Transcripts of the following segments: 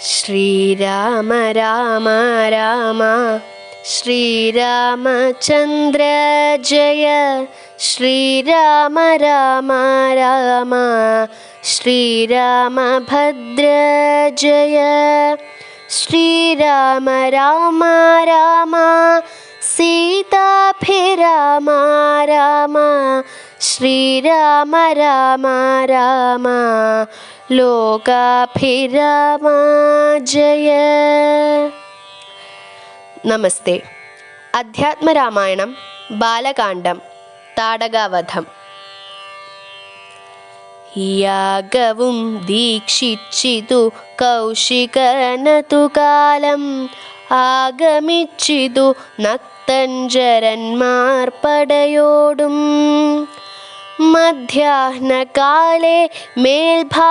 ശ്രീരാമ രാമ രാമ ശ്രീരാമചന്ദ്ര ജയ ശ്രീരാമ രാമ രാമ ശ്രീരാമഭദ്ര ജയ ശ്രീരാമ രാമ രാമ സീതാഭിരാമ രാമ ശ്രീരാമ രാമ രാമ ലോകാഭിരാമ ജയ. നമസ്തേ. അധ്യാത്മരാമായണം ബാലകാണ്ഡം താടകാവധം. യാഗവും ദീക്ഷിച്ചിതു കൗശികനതു കാലം ആഗമിച്ചിതു നക്തഞ്ചരന്മാർ പടയോടും. മധ്യാഹ്നകാലേ മേൽഭാഗത്തിങ്കൽ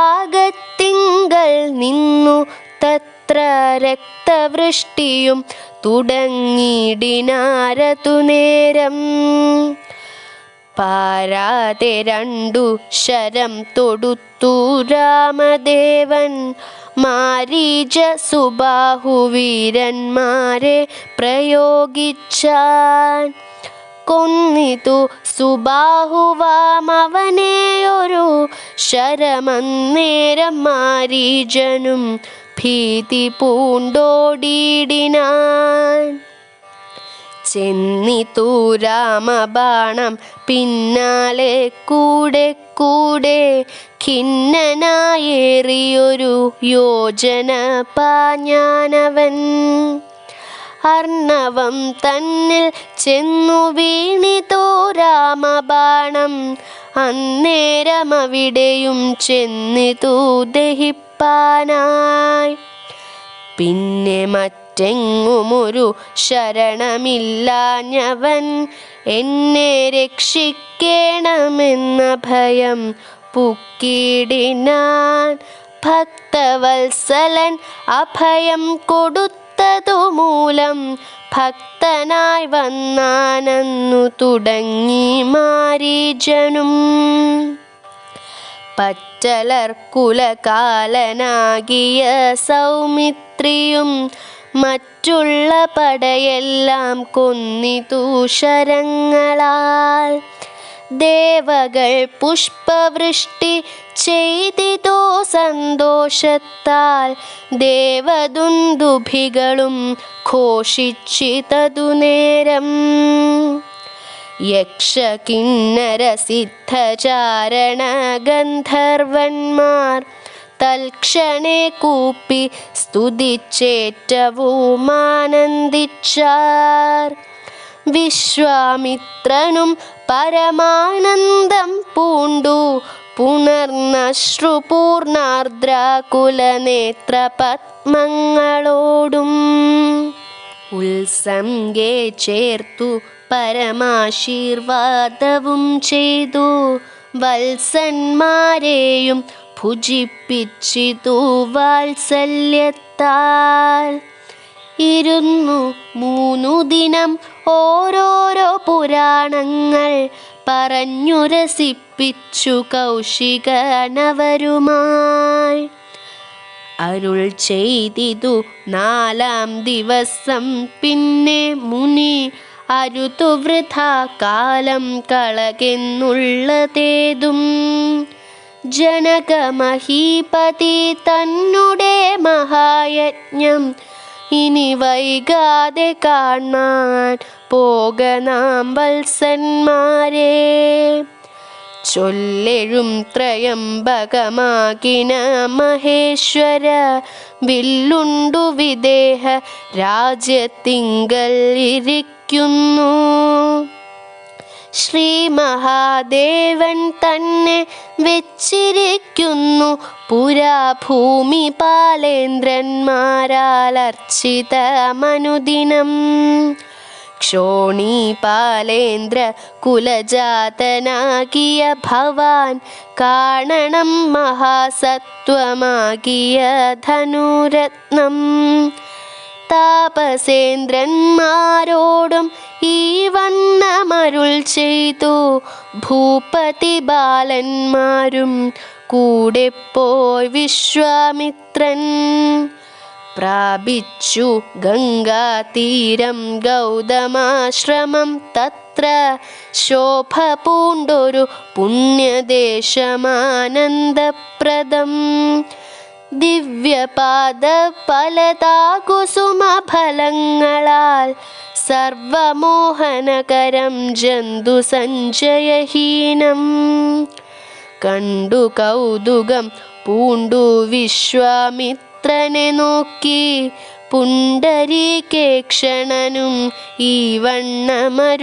നിന്നു തത്ര രക്തവൃഷ്ടിയും തുടങ്ങിടിനാരതു നേരം. പാരാതെ രണ്ടു ശരം തൊടുത്തു രാമദേവൻ മാരീച സുബാഹുവീരന്മാരെ പ്രയോഗിച്ചാൻ. കൊന്നിതു സുബാഹുവാമവനെയൊരു ശരമന്നേരം മാരീചനും ഭീതി പൂണ്ടോടിയിടിനാൻ. ചെന്നിതു രാമബാണം പിന്നാലെ കൂടെ കൂടെ ഖിന്നനായേറിയൊരു യോജന പാഞ്ഞാനവൻ. അർണവം തന്നിൽ ചെന്നു വീണിതോ രാമബാണം. അന്നേരമവിടെയും ചെന്നിതു ദഹിപ്പാനായി. പിന്നെ മറ്റെങ്ങുമൊരു ശരണമില്ലാഞ്ഞവൻ എന്നെ രക്ഷിക്കേണമെന്ന ഭയം പുക്കിടിനാൻ. ഭക്തവത്സലൻ അഭയം കൊടുത്തതുമൂലം ഭക്തനായി വന്നാനന്നു തുടങ്ങി മാരീചനും. പച്ചലർ കുലകാലനാകിയ സൗമിത്രിയും മറ്റുള്ള പടയെല്ലാം കൊന്നിതു ശരങ്ങളാൽ. ദേവകൾ പുഷ്പവൃഷ്ടി ചെയ്തിതോ സന്തോഷത്താൽ. ദേവദുന്ദുഭികളും ഘോഷിച്ചിതതു നേരം. യക്ഷ കിന്നര സിദ്ധചാരണ ഗന്ധർവന്മാർ തൽക്ഷണേ കൂപ്പി സ്തുതിച്ചേറ്റവുമാനന്ദിച്ചാർ. വിശ്വാമിത്രനും പരമാനന്ദം പൂണ്ടു പുണർന്നശ്രുപൂർണാർദ്രാകുലനേത്ര പത്മങ്ങളോടും. ഉത്സംഗേ ചേർത്തു പരമാശീർവാദവും ചെയ്തു വത്സന്മാരെയും ഭുജിപ്പിച്ചിതു വാത്സല്യത്താൽ. 3 ദിനം ഓരോരോ പുരാണങ്ങൾ പറഞ്ഞു രസിപ്പിച്ചു കൗശികനവരുമായി. അരുൾ ചെയ്തിതു 4-ാം ദിവസം പിന്നെ മുനി അരുതു വൃഥാ കാലം കളകെന്നുള്ളതേതും. ജനകമഹീപതി തന്നുടെ മഹായജ്ഞം ഇനി വൈകാതെ കാണാൻ പോകനാം വത്സന്മാരെ. ചൊല്ലെഴും ത്രയംബകമാകിന മഹേശ്വര വില്ലുണ്ടു വിദേഹ രാജ്യത്തിങ്കൽ ഇരിക്കുന്നു. ശ്രീ മഹാദേവൻ തന്നെ വെച്ചിരിക്കുന്നു പുരാഭൂമി പാലേന്ദ്രന്മാരാൽ അർച്ചിതമനുദിനം. ക്ഷോണീപാലേന്ദ്ര കുലജാതനാകിയ ഭവാൻ കാണണം മഹാസത്വമാകിയ ധനുരത്നം. താപസേന്ദ്രന്മാരോടും ഈ വണ്ണമരുൾ ചെയ്തു ഭൂപതി ബാലന്മാരും കൂടെ പോയി വിശ്വാമിത്രൻ. പ്രാപിച്ചു ഗംഗാതീരം ഗൗതമാശ്രമം തത്ര ശോഭ പൂണ്ടൊരു പുണ്യദേശമാനന്ദപ്രദം ദിവ്യപാദഫലതാകുസുമഫലങ്ങളാൽ സർവമോഹനകരം ജന്തു സഞ്ചയഹീനം കണ്ടു കൗതുകം പൂണ്ടു വിശ്വാമിത്രനെ നോക്കി പുണ്ടരീകേക്ഷണനും ഈ വണ്ണമരുൾ